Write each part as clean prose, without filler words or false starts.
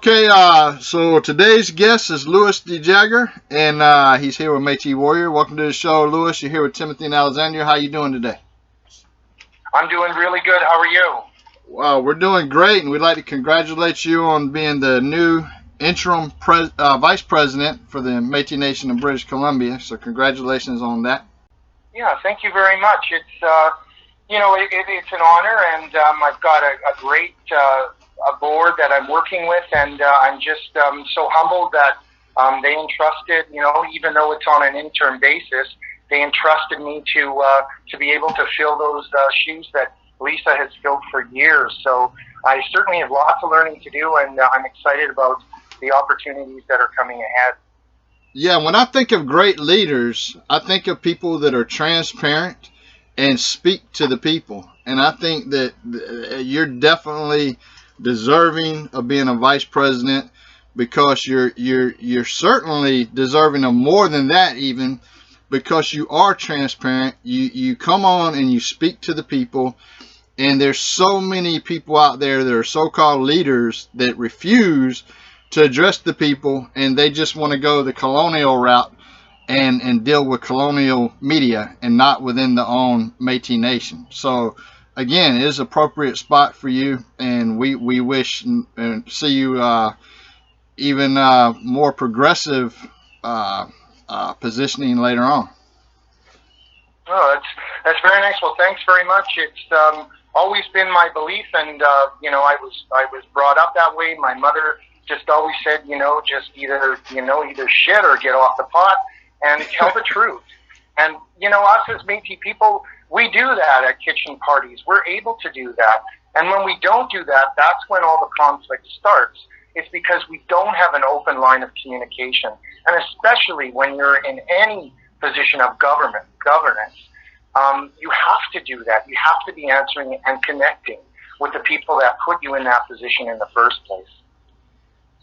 Okay, so today's guest is Louis D. Jaeger, and he's here with Metis Warrior. Welcome to the show, Louis. You're here with Timothy and Alexandria. How you doing today? I'm doing really good. How are you? Well, we're doing great, and we'd like to congratulate you on being the new interim vice president for the Metis Nation of British Columbia. So congratulations on that. Yeah, thank you very much. It's it's an honor, and I've got a great a board that I'm working with, and I'm just so humbled that they entrusted, even though it's on an interim basis, they entrusted me to be able to fill those shoes that Lisa has filled for years. So I certainly have lots of learning to do, and I'm excited about the opportunities that are coming ahead. Yeah, when I think of great leaders, I think of people that are transparent and speak to the people. And I think that you're definitely deserving of being a vice president, because you're certainly deserving of more than that, even because you are transparent. You come on and you speak to the people. And there's so many people out there that are so-called leaders that refuse to address the people, and they just want to go the colonial route and deal with colonial media and not within the own Métis Nation. So again, it is an appropriate spot for you, and we wish and see you even more progressive positioning later on. Oh, that's very nice. Well, thanks very much. It's always been my belief, and I was brought up that way. My mother just always said, just either shit or get off the pot, and tell the truth. And us as Métis people, we do that at kitchen parties. We're able to do that. And when we don't do that, that's when all the conflict starts. It's because we don't have an open line of communication. And especially when you're in any position of governance, you have to do that. You have to be answering and connecting with the people that put you in that position in the first place.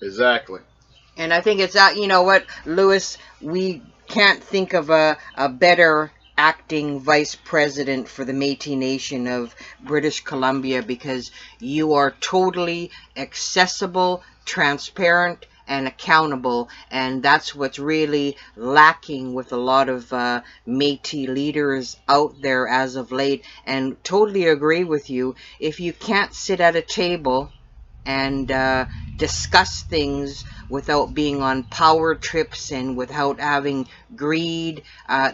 Exactly. And I think it's that, what, Louis, we can't think of a better acting vice president for the Métis Nation of British Columbia, because you are totally accessible, transparent, and accountable, and that's what's really lacking with a lot of Métis leaders out there as of late. And totally agree with you. If you can't sit at a table and discuss things without being on power trips and without having greed,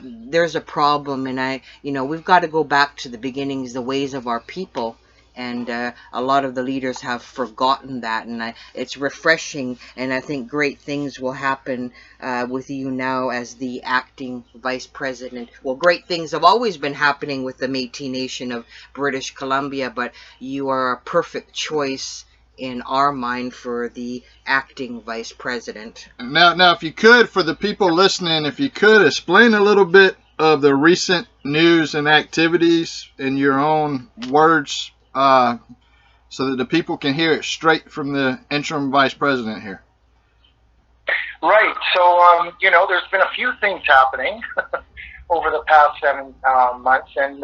there's a problem. And we've got to go back to the beginnings, the ways of our people. And a lot of the leaders have forgotten that, and it's refreshing, and I think great things will happen with you now as the acting vice president. Well, great things have always been happening with the Métis Nation of British Columbia, but you are a perfect choice in our mind for the acting vice president. Now, if you could, for the people listening, if you could explain a little bit of the recent news and activities in your own words, so that the people can hear it straight from the interim vice president here. Right. So, there's been a few things happening over the past 7 months, and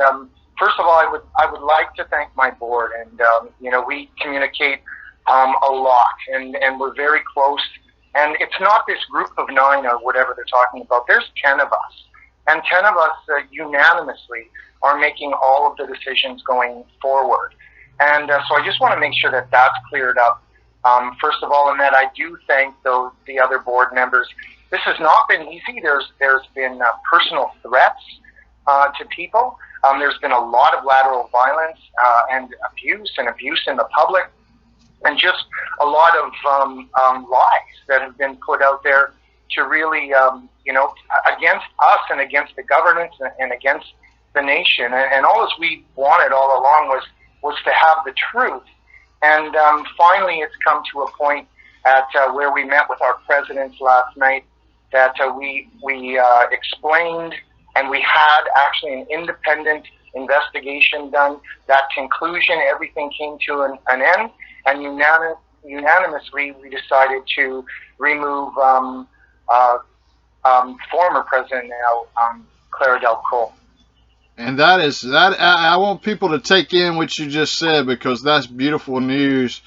first of all, I would like to thank my board, and we communicate a lot, and we're very close. And it's not this group of 9 or whatever they're talking about. There's 10 of us, and 10 of us unanimously are making all of the decisions going forward. And so I just want to make sure that that's cleared up, first of all, and that I do thank the other board members. This has not been easy. There's been personal threats to people. There's been a lot of lateral violence and abuse in the public, and just a lot of lies that have been put out there to really, against us and against the governance and against the nation. And all we wanted all along was to have the truth. And finally, it's come to a point at where we met with our presidents last night that we explained, and we had actually an independent investigation done. That conclusion, everything came to an end, and unanimously we decided to remove former president now, Clara Dal Col. And I want people to take in what you just said, because that's beautiful news.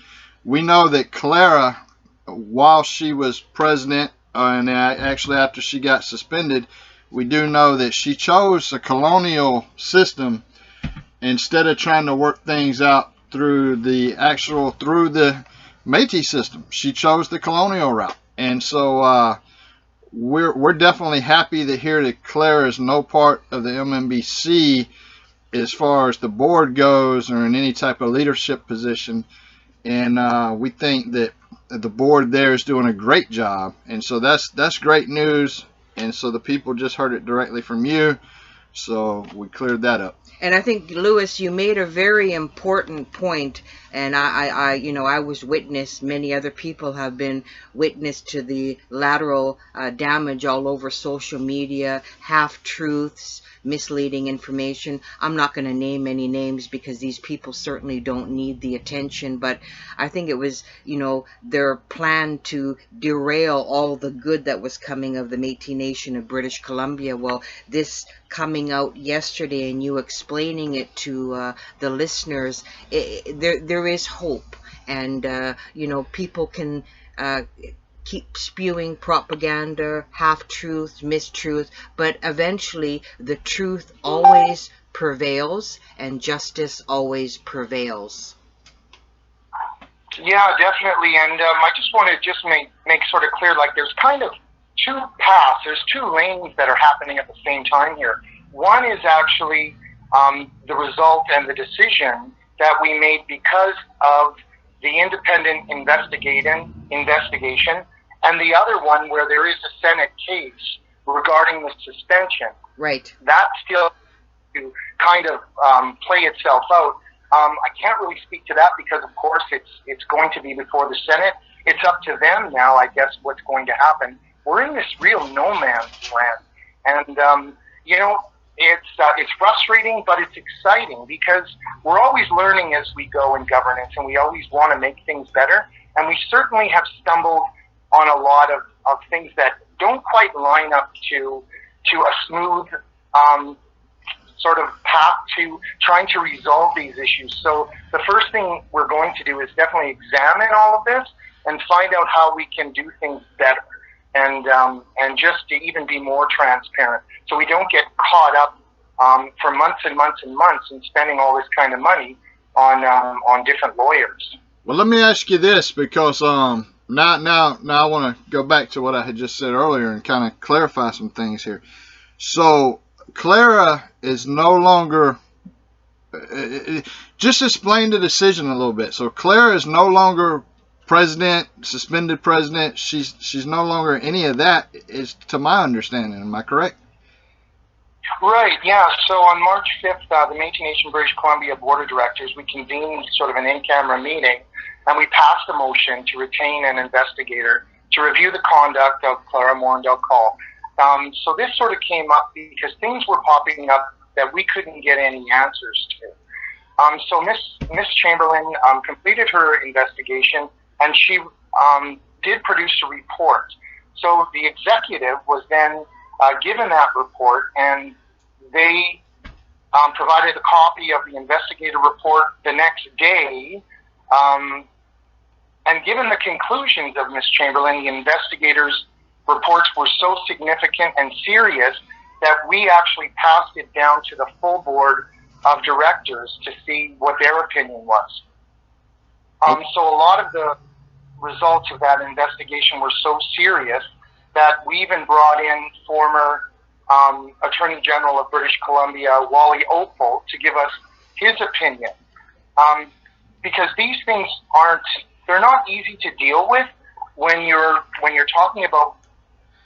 We know that Clara while she was president, and actually after she got suspended, we do know that she chose a colonial system instead of trying to work things out through the Metis system. She chose the colonial route, and so we're definitely happy to hear that Clara is no part of the MNBC as far as the board goes or in any type of leadership position. And we think that the board there is doing a great job, and so that's great news. And so the people just heard it directly from you, so we cleared that up. And I think, Louis, you made a very important point, and I was witness. Many other people have been witness to the lateral damage all over social media, half-truths, misleading information. I'm not going to name any names because these people certainly don't need the attention, but I think it was, their plan to derail all the good that was coming of the Métis Nation of British Columbia. Well, this coming out yesterday and you explaining it to the listeners, there is hope, and people can keep spewing propaganda, half-truths, mistruth, but eventually the truth always prevails and justice always prevails. Yeah, definitely. And I just want to make sort of clear, like there's kind of two paths, there's two lanes that are happening at the same time here. One is actually the result and the decision that we made because of the independent investigation, and the other one where there is a Senate case regarding the suspension. Right. That's still to kind of play itself out. I can't really speak to that because, of course, it's going to be before the Senate. It's up to them now, I guess, what's going to happen. We're in this real no man's land, and it's frustrating, but it's exciting because we're always learning as we go in governance, and we always want to make things better. And we certainly have stumbled on a lot of things that don't quite line up to a smooth sort of path to trying to resolve these issues. So the first thing we're going to do is definitely examine all of this and find out how we can do things better, and just to even be more transparent, so we don't get caught up for months and months and months and spending all this kind of money on different lawyers. Well, let me ask you this, because now I want to go back to what I had just said earlier and kind of clarify some things here. So Clara is no longer, just explain the decision a little bit. So Clara is no longer president, suspended president. She's no longer any of that, is to my understanding. Am I correct? Right, yeah. So on March 5th, the Métis Nation British Columbia Board of Directors, we convened sort of an in-camera meeting, and we passed a motion to retain an investigator to review the conduct of Clara Morin Dal Col. So this sort of came up because things were popping up that we couldn't get any answers to. So Miss Chamberlain completed her investigation, and she did produce a report. So the executive was then given that report, and they provided a copy of the investigative report the next day. And given the conclusions of Miss Chamberlain, the investigators' reports were so significant and serious that we actually passed it down to the full board of directors to see what their opinion was. So a lot of the results of that investigation were so serious that we even brought in former Attorney General of British Columbia, Wally Opal, to give us his opinion. Because these things they're not easy to deal with when you're talking about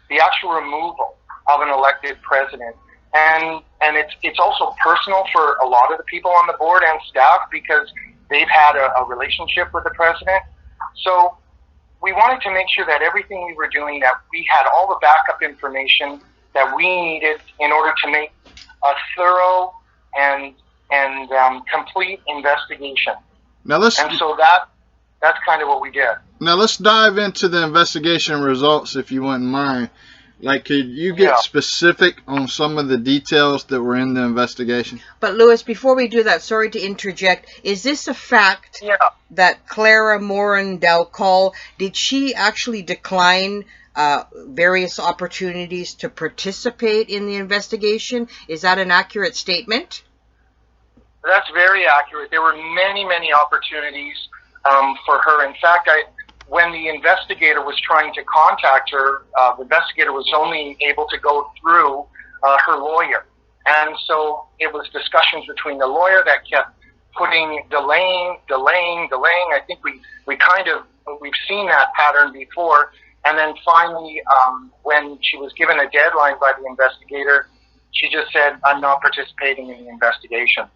the actual removal of an elected president. And it's also personal for a lot of the people on the board and staff because they've had a relationship with the president. So we wanted to make sure that everything we were doing, that we had all the backup information that we needed in order to make a thorough and complete investigation. So that's kind of what we did. Now let's dive into the investigation results, if you wouldn't mind. Like, could you get Yeah. specific on some of the details that were in the investigation? But Louis, before we do that, sorry to interject, is this a fact Yeah. that Clara Morin Dal Col, did she actually decline various opportunities to participate in the investigation? Is that an accurate statement? That's very accurate. There were many, many opportunities for her. In fact, when the investigator was trying to contact her, the investigator was only able to go through her lawyer. And so it was discussions between the lawyer that kept delaying. I think we've seen that pattern before. And then finally, when she was given a deadline by the investigator, she just said, "I'm not participating in the investigation."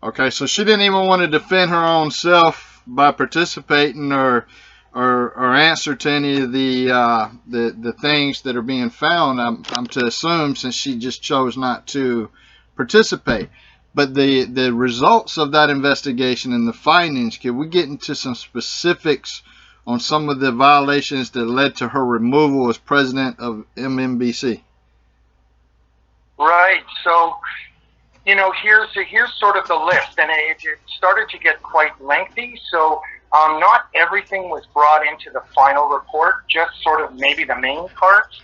Okay, so she didn't even want to defend her own self by participating or answer to any of the things that are being found. I'm to assume, since she just chose not to participate. But the results of that investigation and the findings, can we get into some specifics on some of the violations that led to her removal as president of MNBC? Right. So, here's sort of the list, and it started to get quite lengthy. So, not everything was brought into the final report, just sort of maybe the main parts.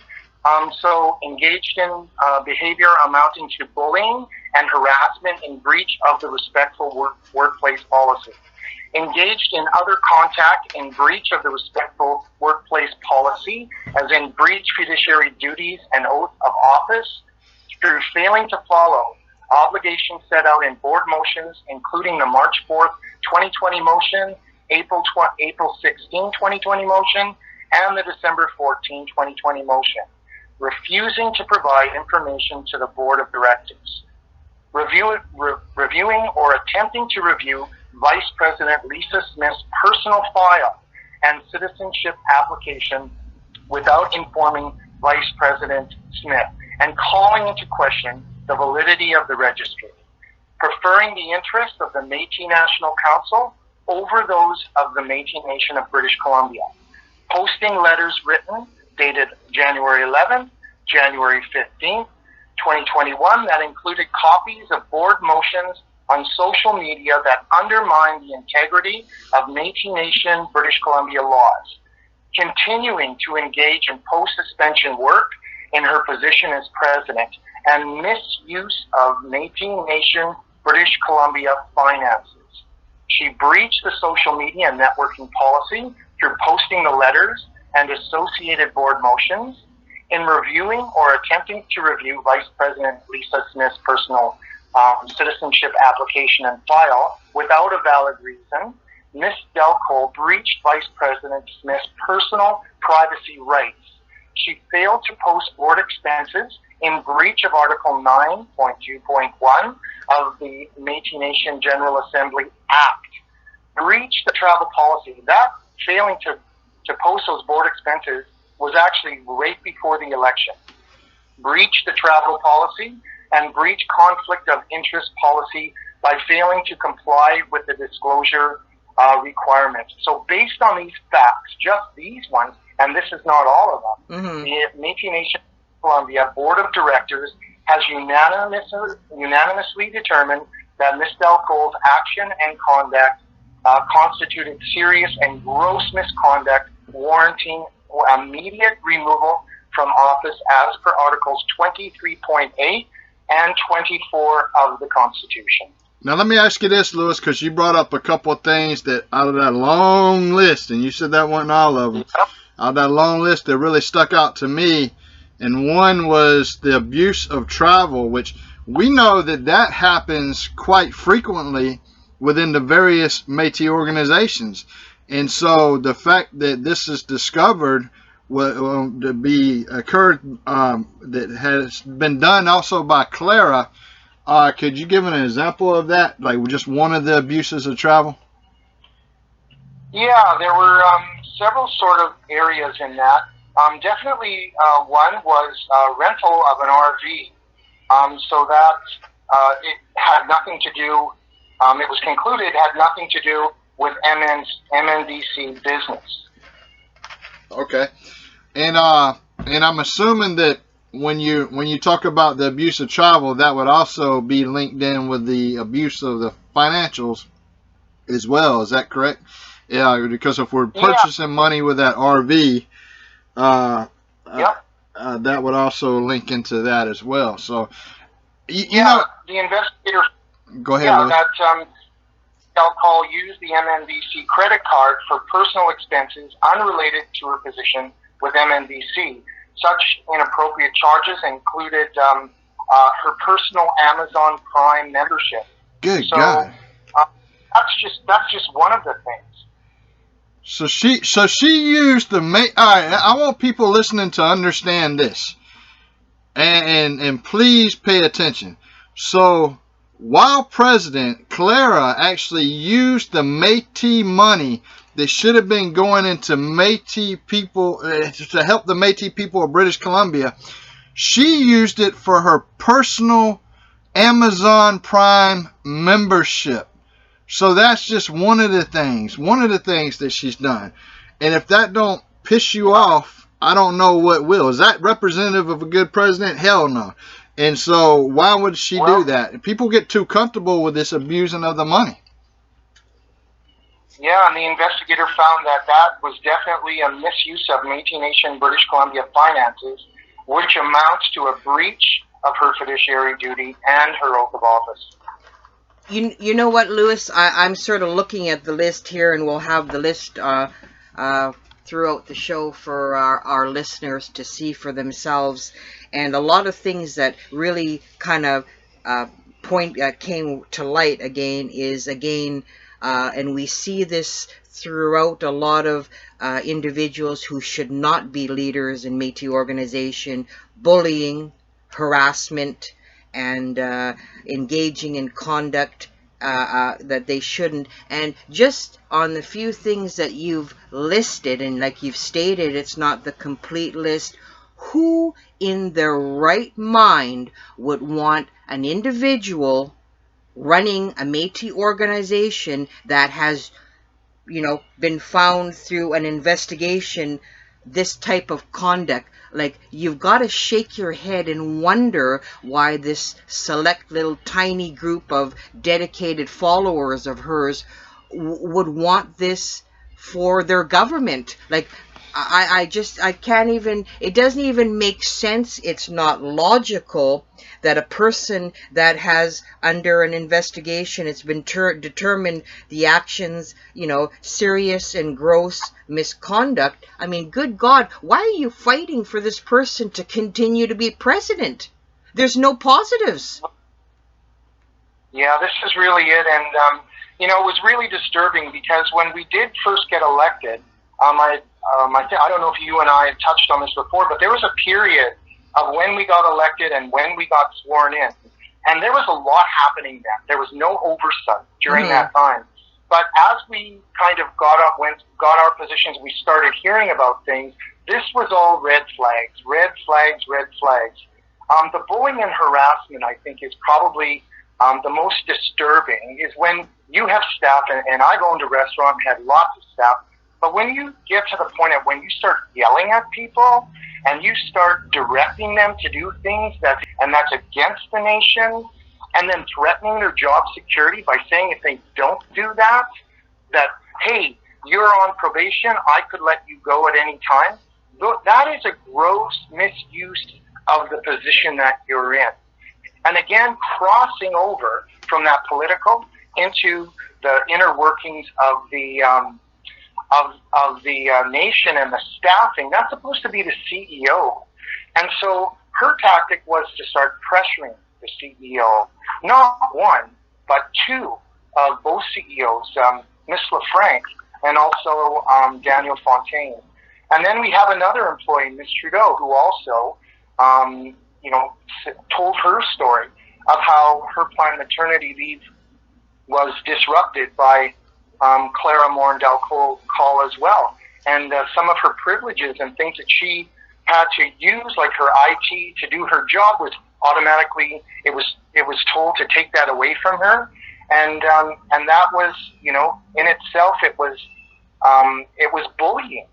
So, engaged in behavior amounting to bullying and harassment in breach of the respectful workplace policy. Engaged in other contact in breach of the respectful workplace policy, as in breach fiduciary duties and oath of office, through failing to follow obligations set out in board motions, including the March 4th, 2020 motion, April 16, 2020 motion, and the December 14, 2020 motion. Refusing to provide information to the board of directors. Reviewing or attempting to review Vice President Lisa Smith's personal file and citizenship application without informing Vice President Smith, and calling into question the validity of the registry. Preferring the interests of the Métis National Council over those of the Métis Nation of British Columbia. Posting letters written dated January 11th, January 15th, 2021 that included copies of board motions on social media that undermine the integrity of Métis Nation British Columbia laws. Continuing to engage in post-suspension work in her position as president, and misuse of Métis Nation British Columbia finances. She breached the social media and networking policy through posting the letters and associated board motions, in reviewing or attempting to review Vice President Lisa Smith's personal citizenship application and file without a valid reason. Ms. Dal Col breached Vice President Smith's personal privacy rights. She failed to post board expenses in breach of Article 9.2.1 of the Métis Nation General Assembly Act. Breached the travel policy. That failing to post those board expenses was actually right before the election. Breached the travel policy and breached conflict of interest policy by failing to comply with the disclosure requirements. So based on these facts, just these ones, and this is not all of them, the Métis Nation Columbia Board of Directors has unanimously determined that Ms. Dal Col's action and conduct constituted serious and gross misconduct, warranting immediate removal from office as per Articles 23.8 and 24 of the Constitution. Now let me ask you this, Louis, because you brought up a couple of things that out of that long list, and you said that wasn't all of them, out of that long list that really stuck out to me, and one was the abuse of travel, which we know that happens quite frequently within the various Métis organizations. And so the fact that this is discovered to be occurred, that has been done also by Clara, could you give an example of that, like just one of the abuses of travel? Yeah, there were several sort of areas in that. Definitely one was rental of an RV. So that it had nothing to do, it was concluded it had nothing to do with MNBC business. Okay. And And I'm assuming that when you talk about the abuse of travel, that would also be linked in with the abuse of the financials as well. Is that correct? Yeah, because if we're purchasing money with that RV, uh, Yeah. that would also link into that as well. So, you Yeah, know, the investigator. go ahead, Yeah, Louis. that Dal Col used the MNBC credit card for personal expenses unrelated to her position with MNBC. Such inappropriate charges included her personal Amazon Prime membership. Good So God. that's just one of the things. So she used the all right. I want people listening to understand this, and please pay attention. So while president, Clara actually used the Métis money that should have been going into Métis people to help the Métis people of British Columbia. She used it for her personal Amazon Prime membership. So that's just one of the things that she's done. And if that don't piss you off, I don't know what will. Is that representative of a good president? Hell no. And so why would she do that? People get too comfortable with this abusing of the money. Yeah, and the investigator found that was definitely a misuse of Métis Nation British Columbia finances, which amounts to a breach of her fiduciary duty and her oath of office. You know what, Louis? I'm sort of looking at the list here, and we'll have the list throughout the show for our listeners to see for themselves. And a lot of things that really kind of came to light again, and we see this throughout a lot of individuals who should not be leaders in Métis organization: bullying, harassment, and engaging in conduct that they shouldn't. And just on the few things that you've listed, and like you've stated, it's not the complete list. Who in their right mind would want an individual running a Métis organization that has, been found through an investigation, this type of conduct? Like, you've got to shake your head and wonder why this select little tiny group of dedicated followers of hers would want this for their government. Like, I can't even, it doesn't even make sense. It's not logical that a person that has under an investigation, it's been determined the actions, serious and gross misconduct. I mean, good God, why are you fighting for this person to continue to be president? There's no positives. Yeah, this is really it. And, it was really disturbing because when we did first get elected, I don't know if you and I had touched on this before, but there was a period of when we got elected and when we got sworn in. And there was a lot happening then. There was no oversight during that time. But as we kind of got our positions, we started hearing about things. This was all red flags. The bullying and harassment, I think, is probably the most disturbing, is when you have staff, and I've owned a restaurant and had lots of staff, but when you get to the point of when you start yelling at people and you start directing them to do things that's against the nation, and then threatening their job security by saying if they don't do that, hey, you're on probation, I could let you go at any time, that is a gross misuse of the position that you're in. And again, crossing over from that political into the inner workings of the nation and the staffing, that's supposed to be the CEO. And so her tactic was to start pressuring the CEO, not one, but two of both CEOs, Ms. LaFranc and also Daniel Fontaine. And then we have another employee, Ms. Trudeau, who also, told her story of how her planned maternity leave was disrupted by Clara Morin Dal Col as well. And some of her privileges and things that she had to use, like her IT to do her job, was automatically, it was told to take that away from her. And that was, in itself, it was bullying.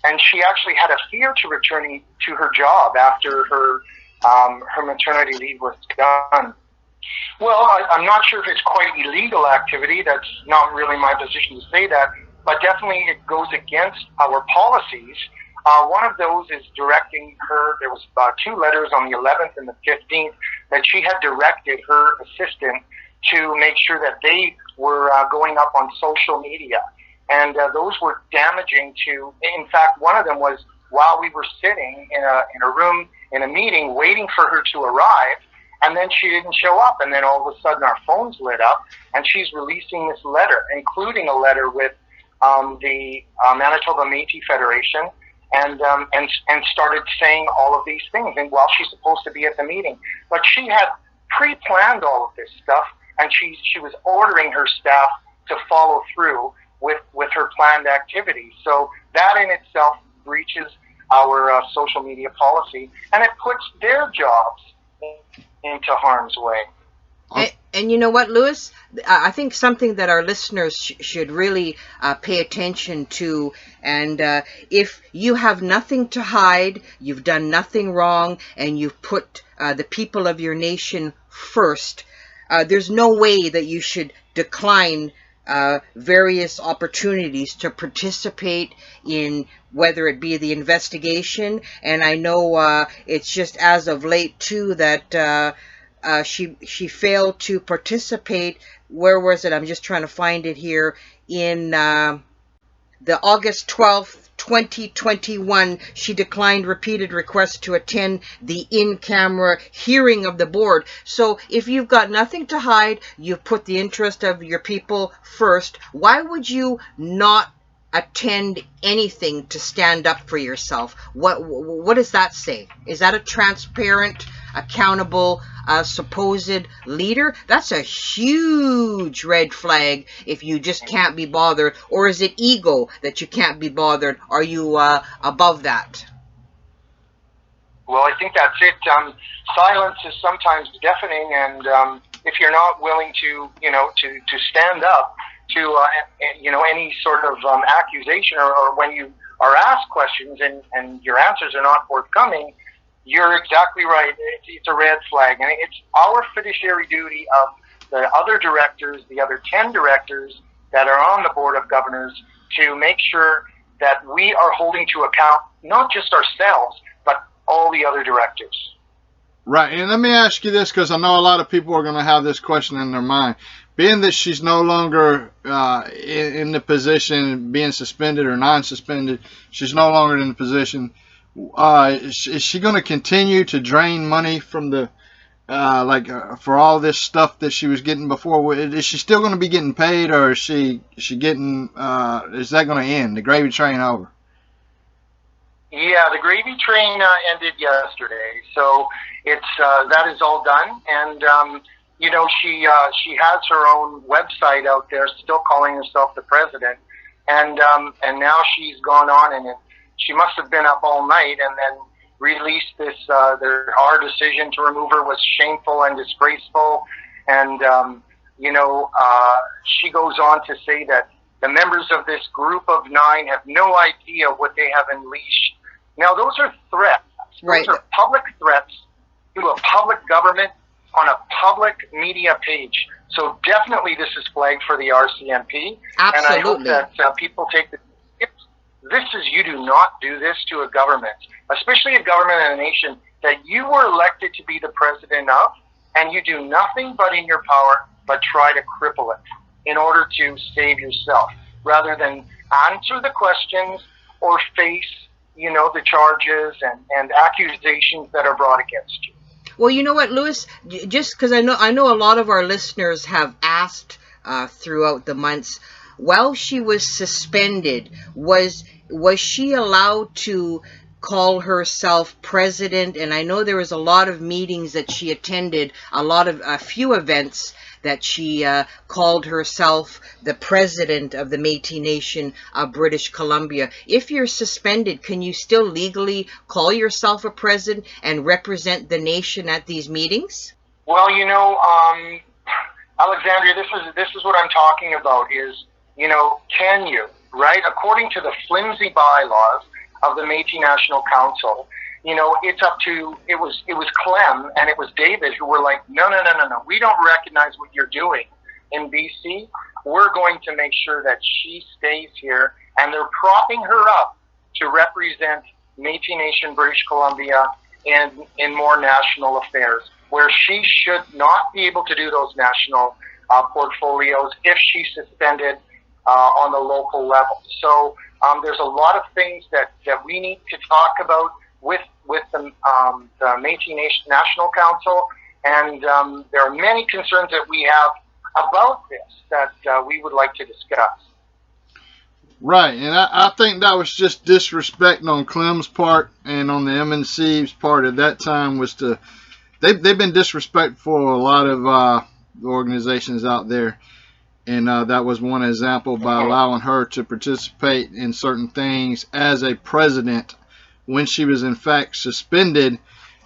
and she actually had a fear to returning to her job after her maternity leave was done. Well, I'm not sure if it's quite illegal activity. That's not really my position to say that, but definitely it goes against our policies. One of those is directing her, there was 2 letters on the 11th and the 15th that she had directed her assistant to make sure that they were going up on social media. And those were damaging to, in fact, one of them was while we were sitting in a room, in a meeting, waiting for her to arrive, and then she didn't show up, and then all of a sudden our phones lit up, and she's releasing this letter, including a letter with the Manitoba Métis Federation, and started saying all of these things, and while she's supposed to be at the meeting. But she had pre-planned all of this stuff, and she was ordering her staff to follow through with her planned activities. So that in itself breaches our social media policy, and it puts their jobs into harm's way. And you know what, Louis? I think something that our listeners should really pay attention to, and if you have nothing to hide, you've done nothing wrong, and you've put the people of your nation first, there's no way that you should decline various opportunities to participate in whether it be the investigation. And I know it's just as of late too that she failed to participate. Where was it? I'm just trying to find it here. In the August 12th, 2021, she declined repeated requests to attend the in-camera hearing of the board. So if you've got nothing to hide, you've put the interest of your people first, why would you not attend anything to stand up for yourself? What does that say? Is that a transparent, accountable, supposed leader? That's a huge red flag if you just can't be bothered. Or is it ego that you can't be bothered? Are you above that? Well, I think that's it. Silence is sometimes deafening, and if you're not willing to stand up to any sort of accusation, or when you are asked questions and your answers are not forthcoming, you're exactly right. It's a red flag, and it's our fiduciary duty of the other directors, the other 10 directors that are on the Board of Governors, to make sure that we are holding to account not just ourselves, but all the other directors. Right, and let me ask you this, because I know a lot of people are going to have this question in their mind. Being that she's no longer in the position, being suspended or non-suspended, she's no longer in the position, is she going to continue to drain money from the, for all this stuff that she was getting before? Is she still going to be getting paid, or is she getting, is that going to end, the gravy train over? Yeah, the gravy train ended yesterday, so it's that is all done, and she has her own website out there, still calling herself the president, and now she's gone on, and she must have been up all night and then released this. Our decision to remove her was shameful and disgraceful, and she goes on to say that the members of this group of 9 have no idea what they have unleashed. Now, those are threats. Right. Those are public threats to a public government on a public media page. So definitely this is flagged for the RCMP. Absolutely. And I hope that people take the tips. This is, you do not do this to a government, especially a government and a nation that you were elected to be the president of, and you do nothing but in your power but try to cripple it in order to save yourself, rather than answer the questions or face the charges and accusations that are brought against you. Well, you know what, Louis? Just because I know a lot of our listeners have asked throughout the months, while she was suspended, was she allowed to call herself president? And I know there was a lot of meetings that she attended, a few events that she called herself the president of the Métis Nation of British Columbia. If you're suspended, can you still legally call yourself a president and represent the nation at these meetings? Well, Alexandria, this is what I'm talking about is, can you, right? According to the flimsy bylaws, of the Métis National Council, you know, it's up to, it was Clem and it was David who were like, no, we don't recognize what you're doing in BC. We're going to make sure that she stays here, and they're propping her up to represent Métis Nation British Columbia in more national affairs, where she should not be able to do those national portfolios if she's suspended on the local level. So there's a lot of things that we need to talk about with the Métis Nation National Council, and there are many concerns that we have about this that we would like to discuss. Right, and I think that was just disrespect on Clem's part and on the MNC's part at that time. Was to they've been disrespectful for a lot of organizations out there, and that was one example by allowing her to participate in certain things as a president when she was in fact suspended,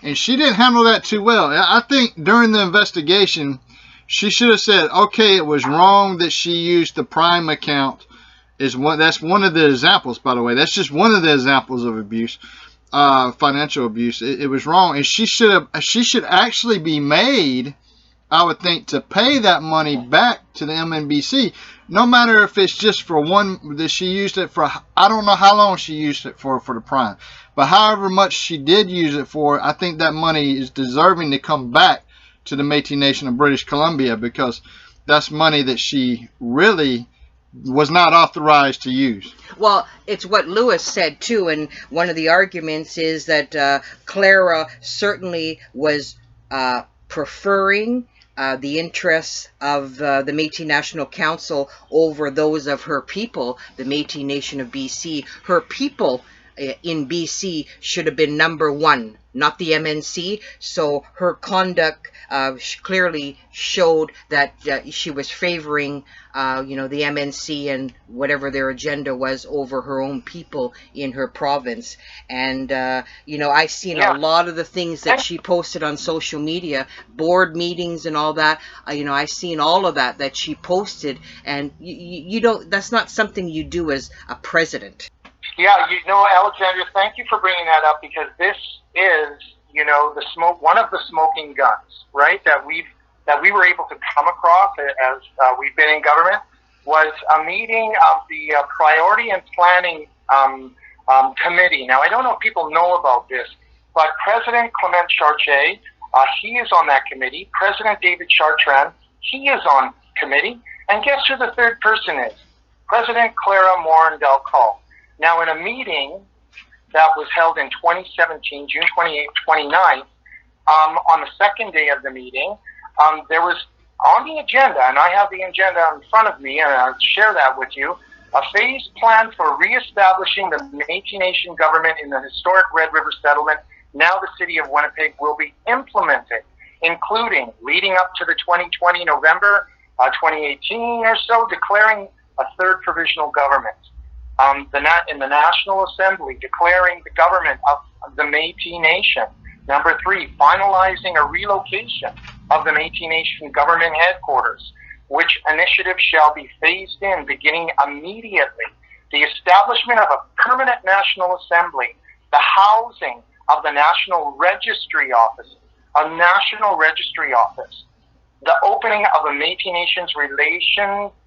and she didn't handle that too well. I think during the investigation she should have said, okay, it was wrong that she used the Prime account. That's one of the examples, by the way. That's just one of the examples of abuse, financial abuse. It was wrong, and she should actually be made, I would think, to pay that money back to the MNBC, no matter if it's just for one that she used it for. I don't know how long she used it for the Prime, but however much she did use it for, I think that money is deserving to come back to the Métis Nation of British Columbia, because that's money that she really was not authorized to use. Well, it's what Lewis said too, and one of the arguments is that Clara certainly was preferring the interests of the Métis National Council over those of her people, the Métis Nation of BC. Her people in BC should have been number one, not the MNC. So her conduct clearly showed that she was favoring the MNC and whatever their agenda was over her own people in her province. And I've seen a lot of the things that she posted on social media, board meetings and all that. I've seen all of that she posted, and you don't, that's not something you do as a president. Yeah, Alexandra, thank you for bringing that up, because this is, one of the smoking guns, right? That we were able to come across as we've been in government, was a meeting of the Priority and Planning Committee. Now, I don't know if people know about this, but President Clement Chartier, he is on that committee. President David Chartrand, he is on committee. And guess who the third person is? President Clara Morin Dal Col. Now, in a meeting that was held in 2017, June 28th, 29th, on the second day of the meeting, there was on the agenda, and I have the agenda in front of me, and I'll share that with you, a phased plan for reestablishing the Métis Nation government in the historic Red River settlement, now the city of Winnipeg, will be implemented, including leading up to the 2020 November 2018 or so, declaring a third provisional government. In the National Assembly, declaring the government of the Métis Nation. Number 3, finalizing a relocation of the Métis Nation government headquarters, which initiative shall be phased in beginning immediately. The establishment of a permanent National Assembly, the housing of the National Registry Office, a National Registry Office, the opening of a Métis Nations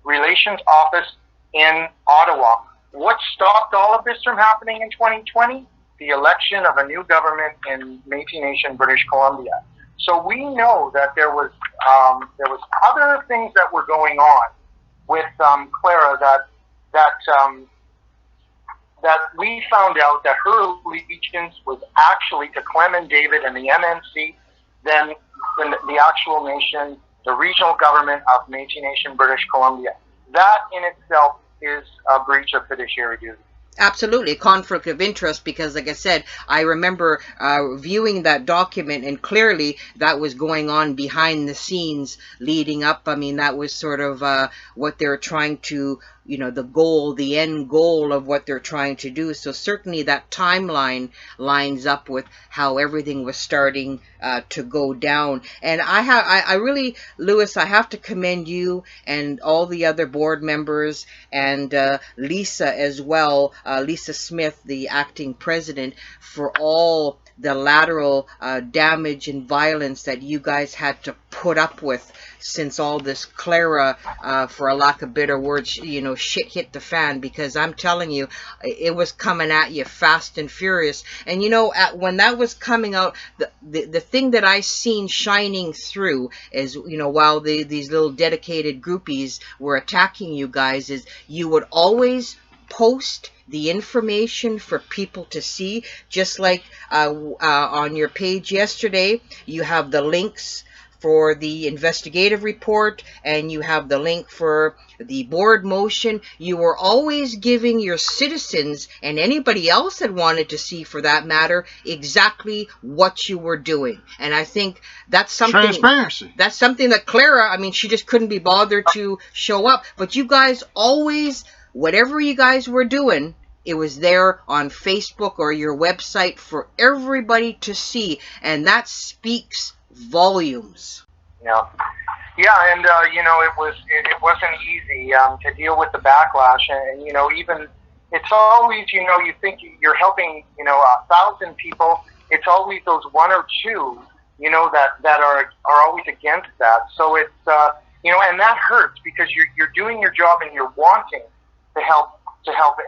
Relations Office in Ottawa. What stopped all of this from happening in 2020? The election of a new government in Métis Nation, British Columbia. So we know that there was other things that were going on with Clara that we found out that her allegiance was actually to Clem and David and the MNC, then the actual nation, the regional government of Métis Nation, British Columbia. That in itself is a breach of fiduciary duty. Absolutely, conflict of interest, because like I said, I remember viewing that document, and clearly that was going on behind the scenes leading up. I mean, that was sort of what they were trying to the goal, the end goal of what they're trying to do. So certainly that timeline lines up with how everything was starting to go down. And I really, Louis, I have to commend you and all the other board members and Lisa as well, Lisa Smith, the acting president, for all the lateral damage and violence that you guys had to put up with since all this Clara, for a lack of better words, shit hit the fan. Because I'm telling you, it was coming at you fast and furious. And when that was coming out, the thing that I seen shining through is, while these little dedicated groupies were attacking you guys, is you would always post the information for people to see, just like on your page yesterday, you have the links for the investigative report and you have the link for the board motion. You were always giving your citizens and anybody else that wanted to see, for that matter, exactly what you were doing. And I think that's something, transparency. That's something that Clara, I mean, she just couldn't be bothered to show up. But you guys always, whatever you guys were doing, it was there on Facebook or your website for everybody to see, and that speaks volumes. Yeah, and it wasn't easy to deal with the backlash, and even it's always you think you're helping 1,000 people. It's always those one or two that are always against that. So it's and that hurts because you're doing your job and you're wanting to help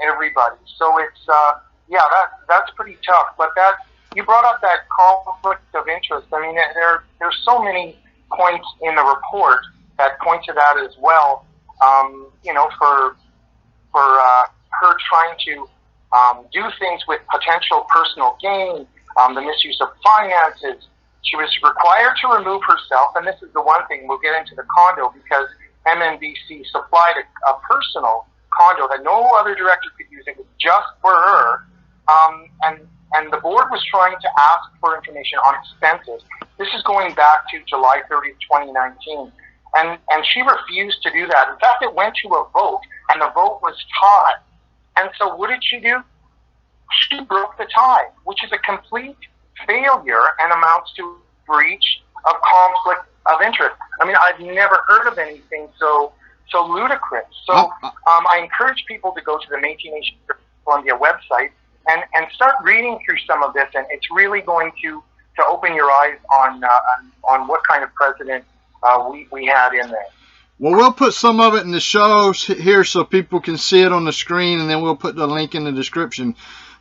everybody. So it's that's pretty tough. But that you brought up that conflict of interest. I mean, there's so many points in the report that point to that as well. For her trying to do things with potential personal gain, the misuse of finances. She was required to remove herself, and this is the one thing, we'll get into the condo, because MNBC supplied a personal condo that no other director could use. It was just for her. And the board was trying to ask for information on expenses. This is going back to July 30th, 2019. And she refused to do that. In fact, it went to a vote, and the vote was tied. And so what did she do? She broke the tie, which is a complete failure and amounts to breach of conflict of interest. I mean, I've never heard of anything so ludicrous. So I encourage people to go to the Metis Nation Columbia website and start reading through some of this, and it's really going to open your eyes on what kind of president we had in there. Well, we'll put some of it in the shows here so people can see it on the screen, and then we'll put the link in the description.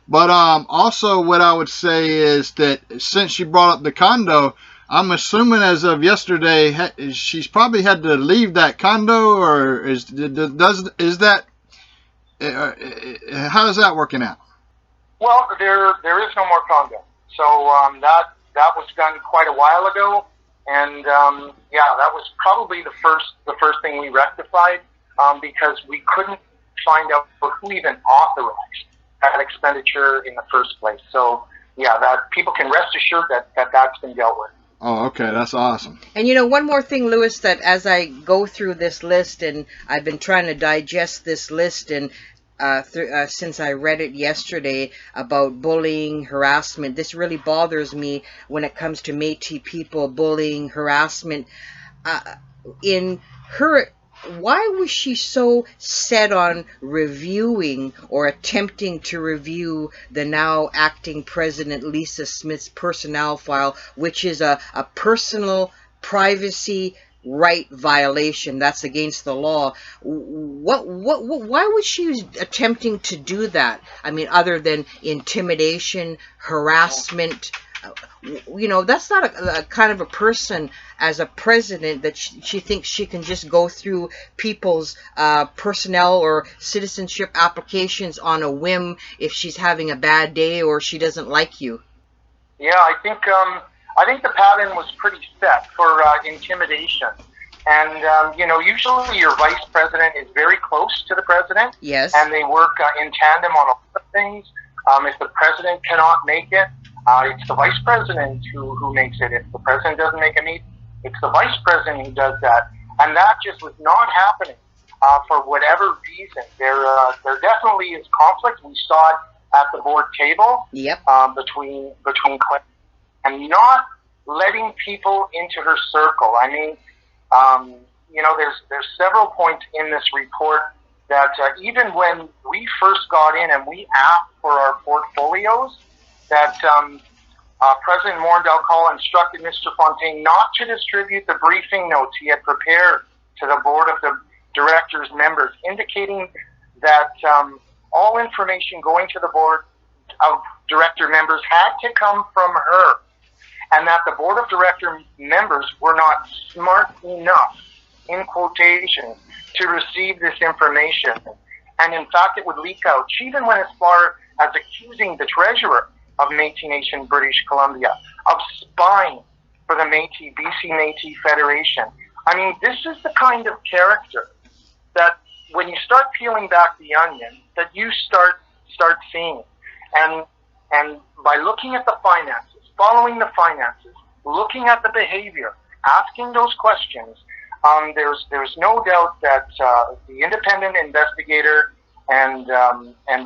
But also what I would say is that since you brought up the condo, I'm assuming as of yesterday, she's probably had to leave that condo, or is that how is that working out? Well, there is no more condo, so that was done quite a while ago, and that was probably the first thing we rectified, because we couldn't find out who even authorized that expenditure in the first place. So that people can rest assured that's been dealt with. Oh, okay, that's awesome. And one more thing, Louis, that as I go through this list, and I've been trying to digest this list, and since I read it yesterday about bullying, harassment, this really bothers me when it comes to Métis people, bullying, harassment. Why was she so set on reviewing or attempting to review the now acting president Lisa Smith's personnel file, which is a personal privacy right violation? That's against the law. Why was she attempting to do that? I mean, other than intimidation, harassment. That's not a kind of a person as a president that she thinks she can just go through people's personnel or citizenship applications on a whim if she's having a bad day or she doesn't like you. Yeah, I think the pattern was pretty set for intimidation. And, usually your vice president is very close to the president. Yes. And they work in tandem on a lot of things. If the president cannot make it, it's the vice president who makes it. If the president doesn't make a meeting, it's the vice president who does that. And that just was not happening for whatever reason. There definitely is conflict. We saw it at the board table. Yep. Between Clara and not letting people into her circle. I mean, there's several points in this report that even when we first got in and we asked for our portfolios, that President Morin Dal Col instructed Mr. Fontaine not to distribute the briefing notes he had prepared to the board of the directors members, indicating that all information going to the board of director members had to come from her, and that the board of director members were not smart enough, in quotation, to receive this information. And in fact, it would leak out. She even went as far as accusing the treasurer of Métis Nation British Columbia of spying for the Métis, BC Métis Federation. I mean, this is the kind of character that when you start peeling back the onion, that you start seeing. And by looking at the finances, following the finances, looking at the behavior, asking those questions, there's no doubt that the independent investigator and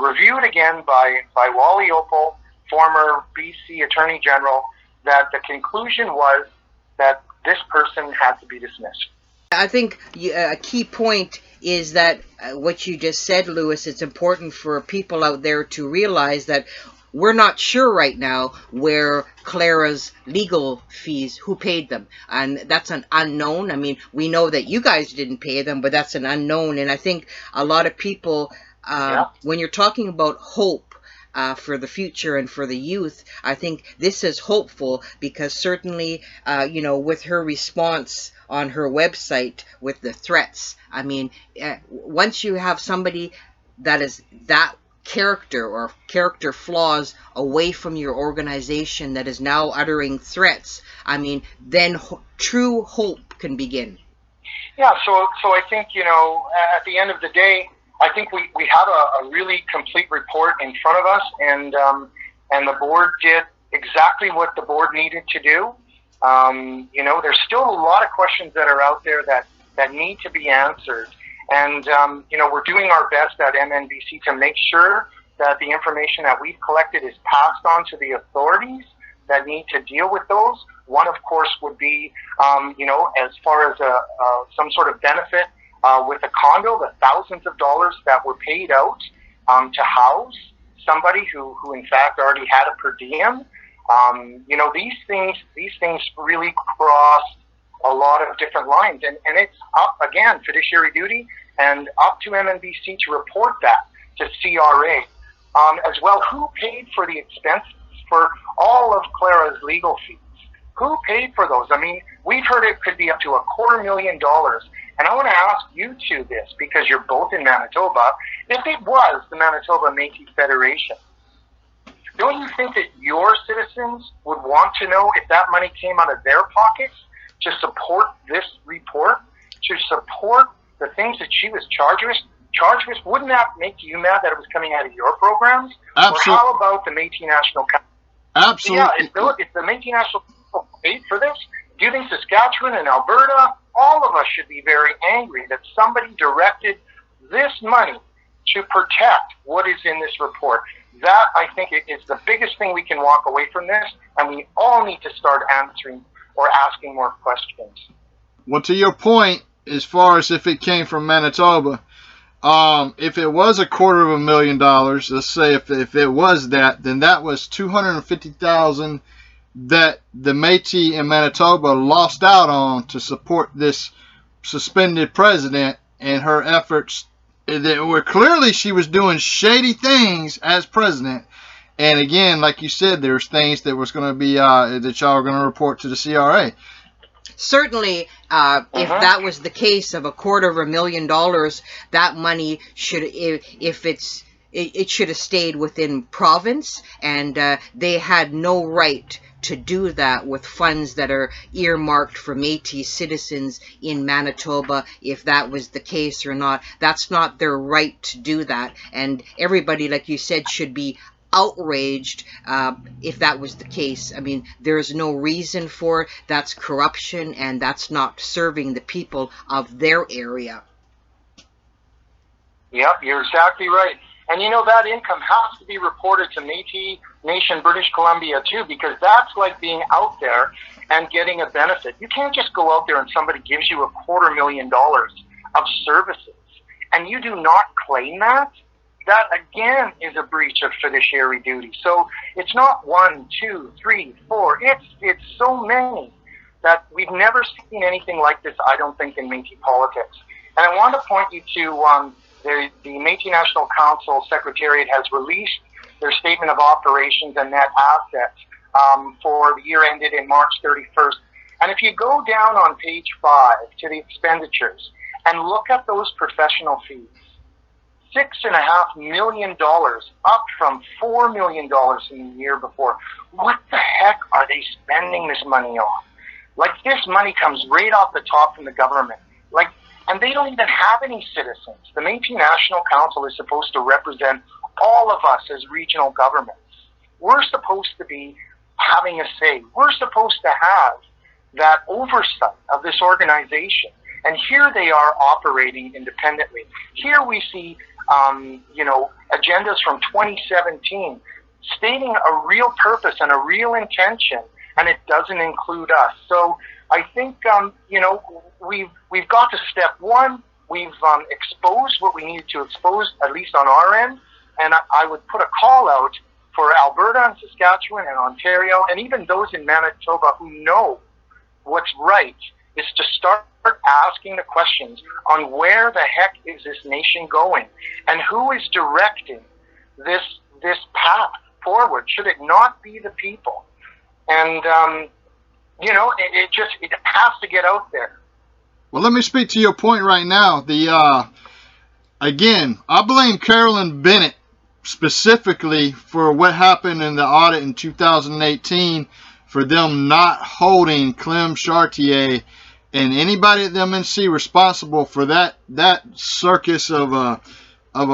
reviewed again by Wally Opal, former BC Attorney General, that the conclusion was that this person had to be dismissed. I think a key point is that what you just said, Louis, it's important for people out there to realize that we're not sure right now where Clara's legal fees, who paid them. And that's an unknown. I mean, we know that you guys didn't pay them, but that's an unknown. And I think a lot of people, when you're talking about hope for the future and for the youth, I think this is hopeful because certainly, with her response on her website with the threats, I mean, once you have somebody that is that character or character flaws away from your organization that is now uttering threats, I mean, then true hope can begin. Yeah, so I think, at the end of the day, I think we have a really complete report in front of us, and the board did exactly what the board needed to do. There's still a lot of questions that are out there that need to be answered. And, we're doing our best at MNBC to make sure that the information that we've collected is passed on to the authorities that need to deal with those. One, of course, would be, as far as some sort of benefit with a condo, the thousands of dollars that were paid out to house somebody who in fact already had a per diem. These things really crossed a lot of different lines, and it's up, again, fiduciary duty, and up to MNBC to report that to CRA. As well, who paid for the expenses for all of Clara's legal fees? Who paid for those? I mean, we've heard it could be up to $250,000. And I want to ask you two this, because you're both in Manitoba. If it was the Manitoba Métis Federation, don't you think that your citizens would want to know if that money came out of their pockets to support this report, to support the things that she was charged with? Wouldn't that make you mad that it was coming out of your programs? Absolutely. Or how about the Métis National Council? Absolutely. Yeah, if the Métis National Council paid for this, do you think Saskatchewan and Alberta, all of us should be very angry that somebody directed this money to protect what is in this report? That, I think, is the biggest thing we can walk away from this, and we all need to start answering or asking more questions. Well, to your point, as far as if it came from Manitoba, if it was $250,000, let's say if it was that, then that was $250,000 that the Métis in Manitoba lost out on to support this suspended president and her efforts. Where clearly she was doing shady things as president. And again, like you said, there's things that was going to be that y'all are going to report to the CRA. Certainly, if that was the case of $250,000, that money should, it should have stayed within province, and they had no right to do that with funds that are earmarked for Métis citizens in Manitoba. If that was the case or not, that's not their right to do that, and everybody, like you said, should be outraged if that was the case. I mean, there's no reason for it. That's corruption, and that's not serving the people of their area. Yep, you're exactly right. And you know, that income has to be reported to Métis Nation British Columbia too, because that's like being out there and getting a benefit. You can't just go out there and somebody gives you $250,000 of services and you do not claim that. That again is a breach of fiduciary duty. So it's not 1, 2, 3, 4. It's so many that we've never seen anything like this, I don't think, in Métis politics. And I want to point you to the Métis National Council Secretariat has released their statement of operations and net assets for the year ended in March 31st. And if you go down on page 5 to the expenditures and look at those professional fees, $6.5 million, up from $4 million in the year before. What the heck are they spending this money on? Like, this money comes right off the top from the government. Like, and they don't even have any citizens. The Métis National Council is supposed to represent all of us as regional governments. We're supposed to be having a say. We're supposed to have that oversight of this organization. And here they are operating independently. Here we see, agendas from 2017 stating a real purpose and a real intention, and it doesn't include us. So I think, we've got to step one. We've exposed what we needed to expose, at least on our end. And I would put a call out for Alberta and Saskatchewan and Ontario, and even those in Manitoba who know what's right, is to start asking the questions on where the heck is this nation going and who is directing this path forward. Should it not be the people? And it has to get out there. Well, let me speak to your point right now. Again, I blame Carolyn Bennett specifically for what happened in the audit in 2018, for them not holding Clem Chartier and anybody at the MNC responsible for that circus of a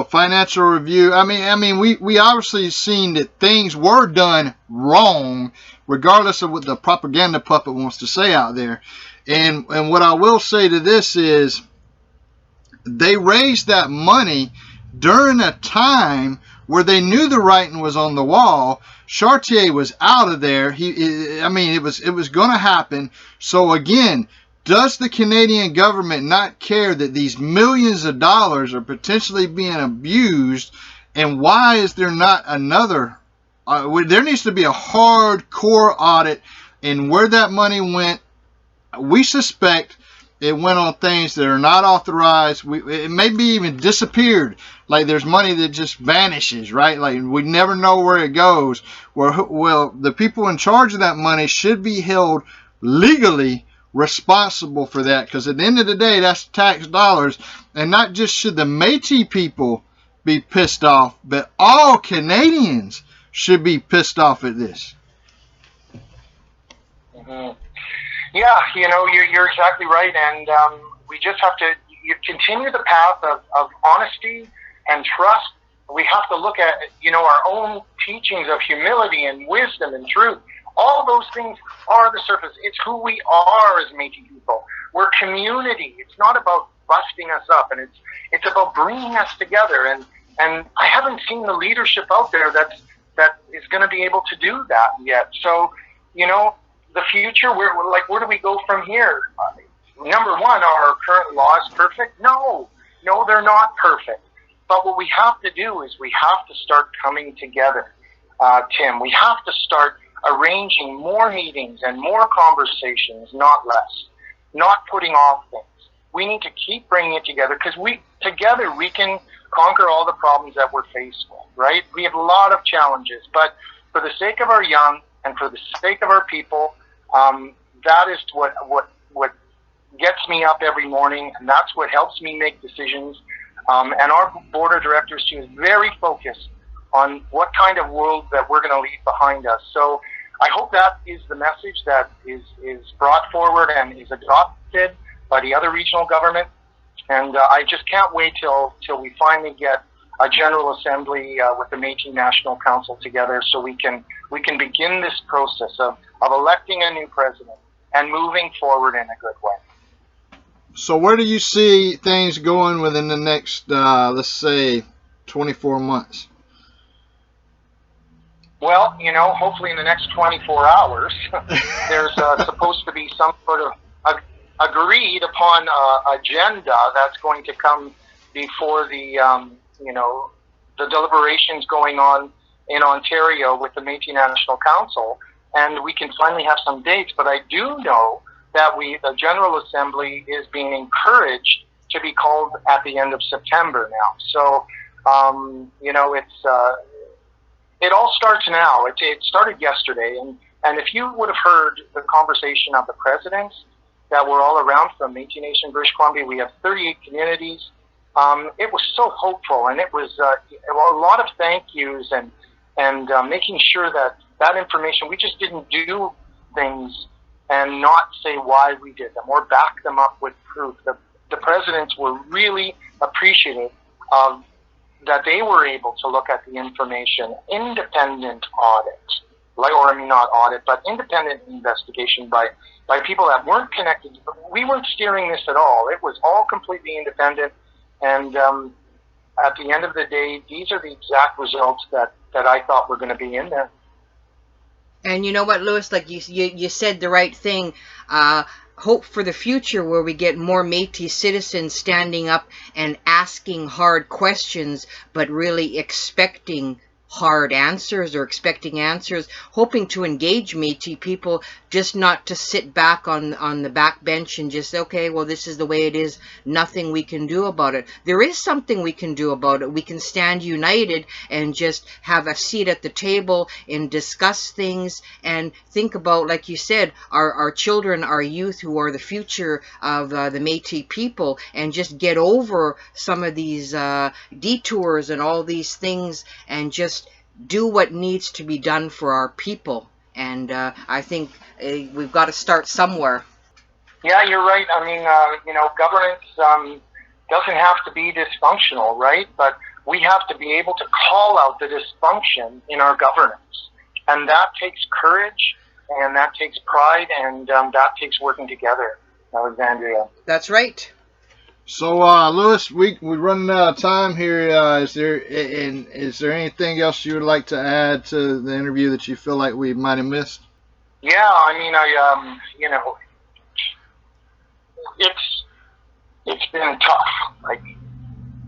financial review. I mean, we obviously seen that things were done wrong, regardless of what the propaganda puppet wants to say out there. And what I will say to this is, they raised that money during a time where they knew the writing was on the wall. Chartier was out of there. It was going to happen. So again, does the Canadian government not care that these millions of dollars are potentially being abused? And why is there not another? There needs to be a hardcore audit in where that money went. We suspect it went on things that are not authorized. It may be even disappeared. Like, there's money that just vanishes, right? Like, we never know where it goes. Well, the people in charge of that money should be held legally responsible for that, because at the end of the day, that's tax dollars. And not just should the Métis people be pissed off, but all Canadians should be pissed off at this. Mm-hmm. Yeah, you're exactly right, and we just have to continue the path of honesty and trust. We have to look at, our own teachings of humility and wisdom and truth. All those things are the surface. It's who we are as Métis people. We're community. It's not about busting us up, and it's about bringing us together. And I haven't seen the leadership out there that is going to be able to do that yet. So, the future, where do we go from here? Number one, are our current laws perfect? No, they're not perfect. But what we have to do is we have to start coming together, Tim. We have to start arranging more meetings and more conversations, not less. Not putting off things. We need to keep bringing it together, because together we can conquer all the problems that we're faced with, right? We have a lot of challenges, but for the sake of our young and for the sake of our people, that is what gets me up every morning, and that's what helps me make decisions. And our board of directors too is very focused on what kind of world that we're going to leave behind us. So I hope that is the message that is brought forward and is adopted by the other regional government. And I just can't wait till we finally get a General Assembly with the Métis National Council together, so we can begin this process of electing a new president and moving forward in a good way. So where do you see things going within the next, let's say, 24 months? Well, hopefully in the next 24 hours, there's supposed to be some sort of agreed upon agenda that's going to come before the deliberations going on in Ontario with the Métis National Council, and we can finally have some dates. But I do know that the General Assembly is being encouraged to be called at the end of September now. So, it all starts now. It started yesterday, and if you would have heard the conversation of the presidents that were all around from Métis Nation, British Columbia, we have 38 communities. It was so hopeful, and it was a lot of thank yous and making sure that information, we just didn't do things and not say why we did them or back them up with proof. The presidents were really appreciative of that they were able to look at the information, independent audit, not audit, but independent investigation by people that weren't connected. We weren't steering this at all. It was all completely independent. And at the end of the day, these are the exact results that I thought were going to be in there. And you know what, Louis, like you said the right thing. Hope for the future where we get more Métis citizens standing up and asking hard questions, but really expecting hard answers or expecting answers, hoping to engage Métis people, just not to sit back on the back bench and just, okay, well, this is the way it is, nothing we can do about it. There is something we can do about it. We can stand united and just have a seat at the table and discuss things and think about, like you said, our children, our youth who are the future of the Métis people, and just get over some of these detours and all these things and just do what needs to be done for our people. And I think we've got to start somewhere. Yeah, you're right. I mean, governance doesn't have to be dysfunctional, right? But we have to be able to call out the dysfunction in our governance. And that takes courage, and that takes pride, and that takes working together, Alexandria. That's right. So, Louis, we're running out of time here. Is there anything else you would like to add to the interview that you feel like we might have missed? Yeah, I mean, it's been tough. Like,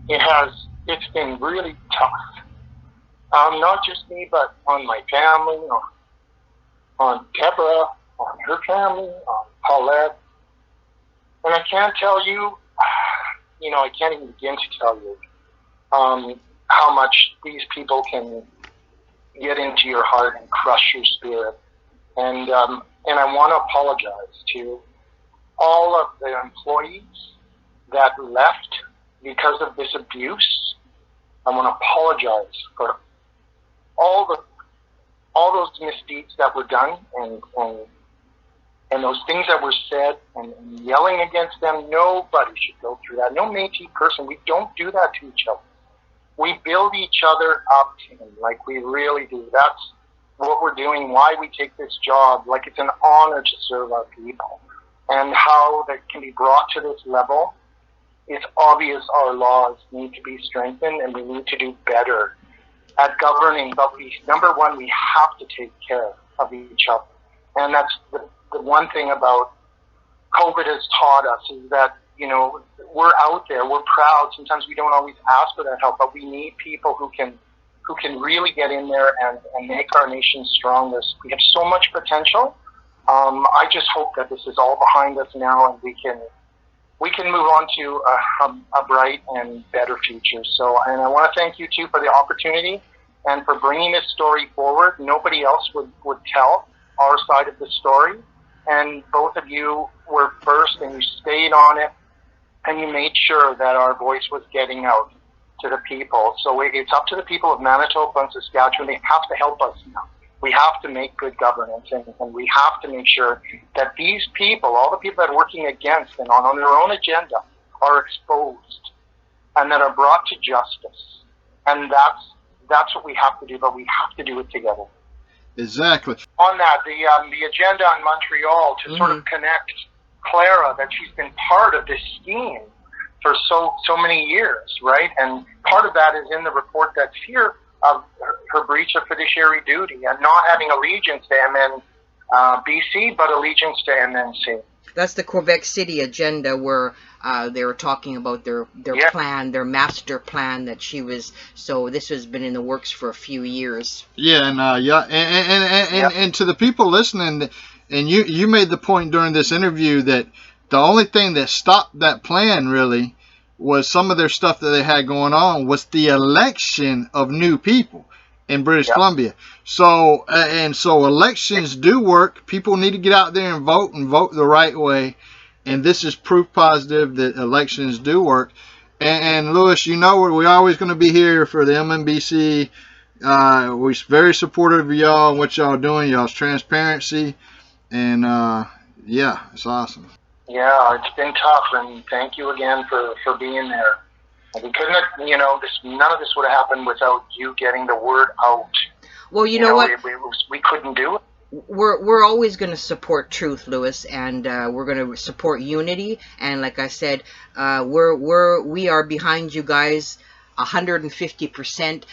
it's been really tough. Not just me, but on my family, on Deborah, on her family, on Paulette. And I can't tell you, I can't even begin to tell you how much these people can get into your heart and crush your spirit. And I want to apologize to all of the employees that left because of this abuse. I want to apologize for all those misdeeds that were done and those things that were said and yelling against them. Nobody should go through that. No Métis person. We don't do that to each other. We build each other up, like we really do. That's what we're doing, why we take this job. Like, it's an honor to serve our people. And how that can be brought to this level, it's obvious our laws need to be strengthened and we need to do better at governing. But number one, we have to take care of each other. And that's the one thing about COVID has taught us, is that, we're out there, we're proud. Sometimes we don't always ask for that help, but we need people who can really get in there and make our nation stronger. We have so much potential. I just hope that this is all behind us now and we can move on to a bright and better future. So, and I want to thank you too for the opportunity and for bringing this story forward. Nobody else would tell our side of the story. And both of you were first, and you stayed on it, and you made sure that our voice was getting out to the people. So it's up to the people of Manitoba and Saskatchewan. They have to help us now. We have to make good governance, and we have to make sure that these people, all the people that are working against and on their own agenda, are exposed and that are brought to justice. And that's what we have to do, but we have to do it together. Exactly. On that, the agenda in Montreal to sort of connect Clara that she's been part of this scheme for so many years, right? And part of that is in the report that's here of her breach of fiduciary duty and not having allegiance to MNBC, but allegiance to MNC. That's the Quebec City agenda where they were talking about their plan, their master plan that she was. So this has been in the works for a few years. Yeah, and to the people listening, and you made the point during this interview that the only thing that stopped that plan really was some of their stuff that they had going on was the election of new people in British Columbia. So so elections do work. People need to get out there and vote the right way. And this is proof positive that elections do work. And Louis, you know we're always going to be here for the MNBC. We're very supportive of y'all and what y'all doing, y'all's transparency. And yeah, it's awesome. Yeah, it's been tough, and thank you again for being there. We couldn't have, none of this would have happened without you getting the word out. Well, you know what? We couldn't do it. We're always going to support truth, Louis, and we're going to support unity. And like I said, we are behind you guys 150%.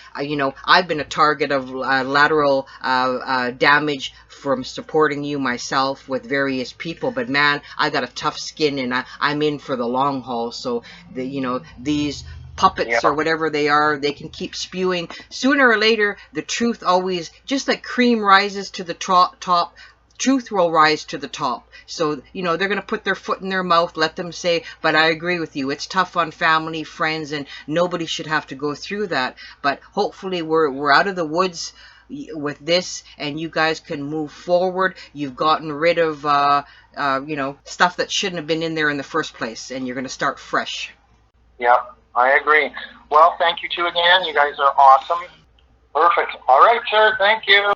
I've been a target of lateral damage from supporting you myself with various people, but man, I got a tough skin, and I'm in for the long haul. So these puppets or whatever they are, they can keep spewing. Sooner or later, the truth always, just like cream rises to the top, truth will rise to the top. So, they're going to put their foot in their mouth, let them say, but I agree with you. It's tough on family, friends, and nobody should have to go through that. But hopefully we're out of the woods with this, and you guys can move forward. You've gotten rid of, stuff that shouldn't have been in there in the first place, and you're going to start fresh. Yeah, I agree. Well, thank you two again. You guys are awesome. Perfect. All right, sir. Thank you.